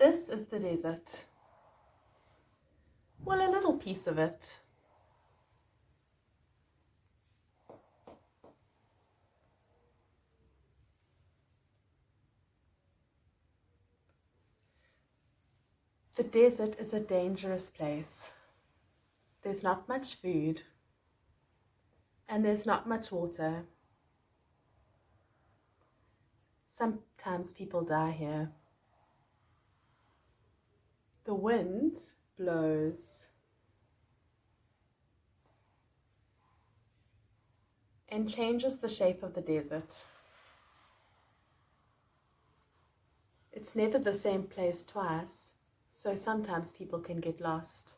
This is the desert. Well, a little piece of it. The desert is a dangerous place. There's not much food, and there's not much water. Sometimes people die here. The wind blows and changes the shape of the desert. It's never the same place twice, so sometimes people can get lost.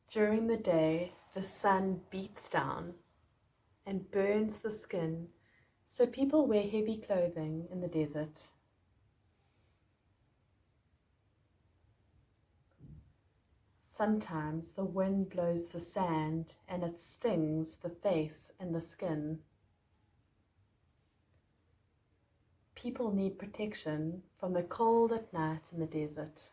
During the day, the sun beats down and burns the skin, so people wear heavy clothing in the desert. Sometimes the wind blows the sand and it stings the face and the skin. People need protection from the cold at night in the desert.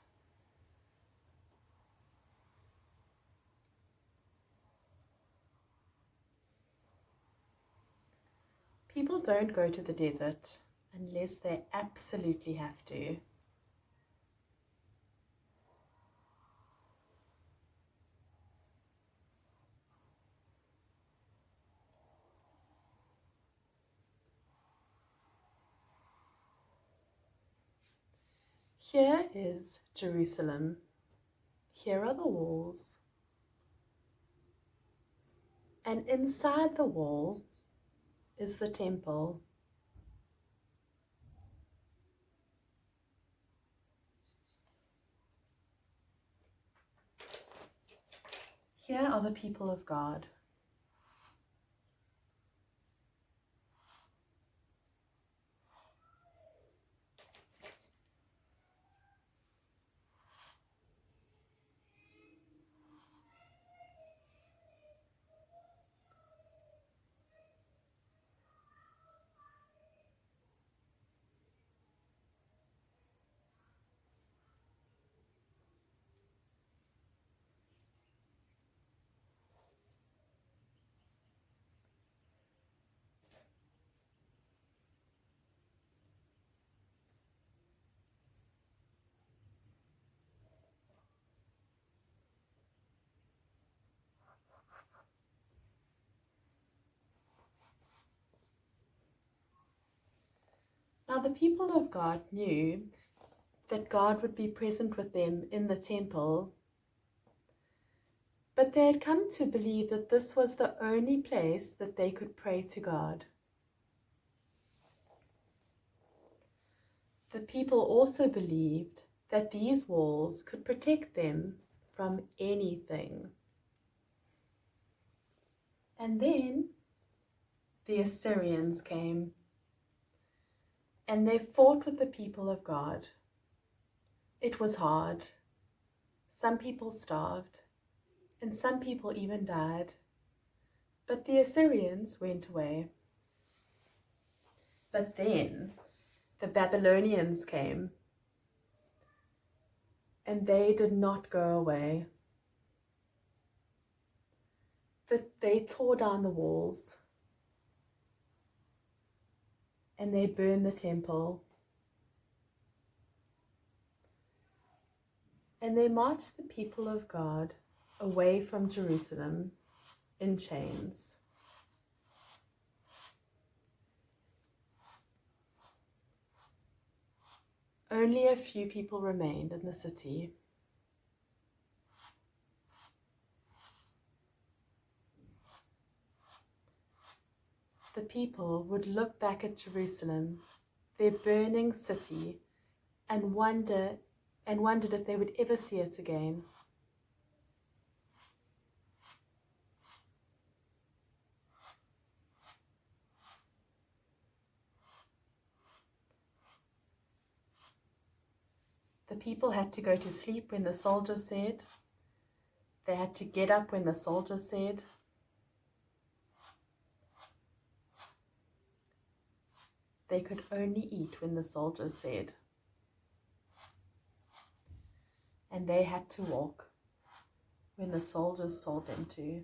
People don't go to the desert unless they absolutely have to. Here is Jerusalem. Here are the walls. And inside the wall is the temple. Here are the people of God. Now the people of God knew that God would be present with them in the temple, but they had come to believe that this was the only place that they could pray to God. The people also believed that these walls could protect them from anything. And then the Assyrians came, and they fought with the people of God. It was hard. Some people starved, and some people even died. But the Assyrians went away. But then the Babylonians came, and they did not go away. They tore down the walls, and they burned the temple. And they marched the people of God away from Jerusalem in chains. Only a few people remained in the city. The people would look back at Jerusalem, their burning city, and wondered if they would ever see it again. The people had to go to sleep when the soldiers said. They had to get up when the soldiers said. they could only eat when the soldiers said, and they had to walk when the soldiers told them to.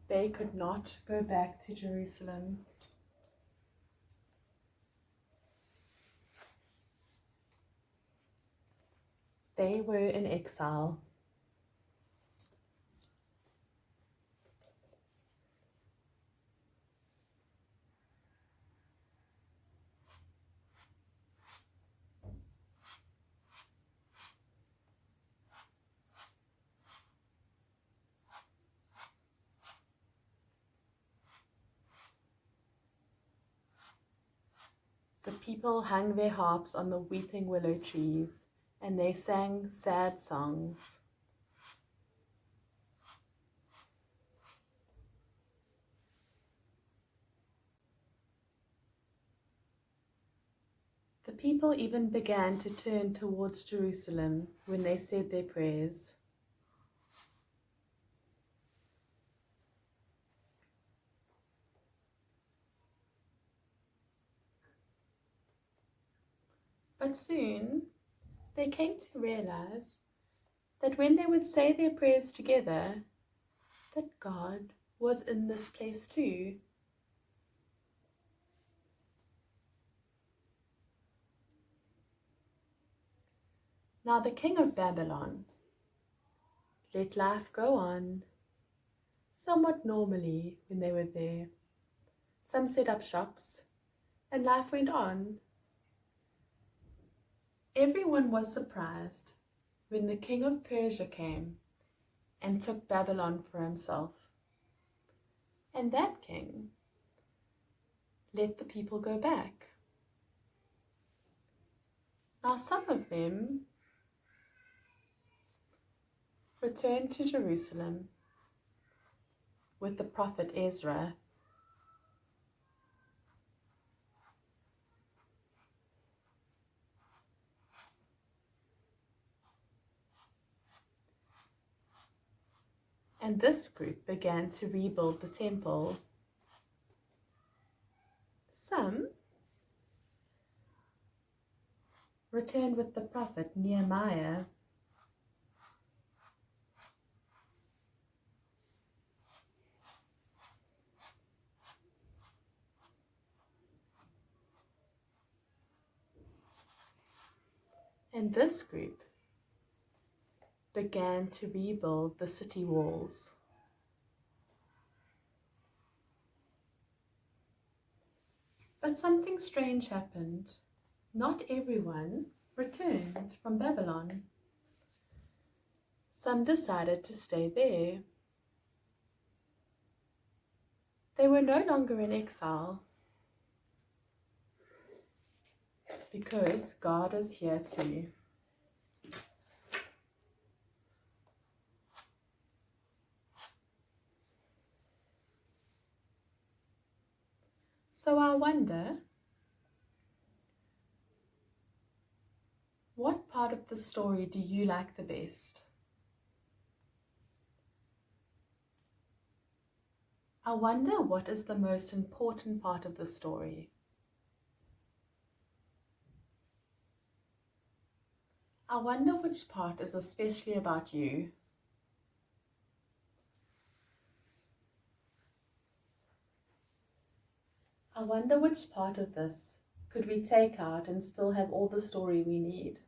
They could not go back to Jerusalem. They were in exile. The people hung their harps on the weeping willow trees, and they sang sad songs. The people even began to turn towards Jerusalem when they said their prayers. But soon they came to realize that when they would say their prayers together, that God was in this place too. Now the king of Babylon let life go on somewhat normally when they were there. Some set up shops, and life went on. Everyone was surprised when the king of Persia came and took Babylon for himself. And that king let the people go back. Now some of them returned to Jerusalem with the prophet Ezra. And this group began to rebuild the temple. Some returned with the prophet Nehemiah. And this group began to rebuild the city walls. But something strange happened. Not everyone returned from Babylon. Some decided to stay there. They were no longer in exile because God is here too. So I wonder, what part of the story do you like the best? I wonder what is the most important part of the story. I wonder which part is especially about you. I wonder which part of this could we take out and still have all the story we need.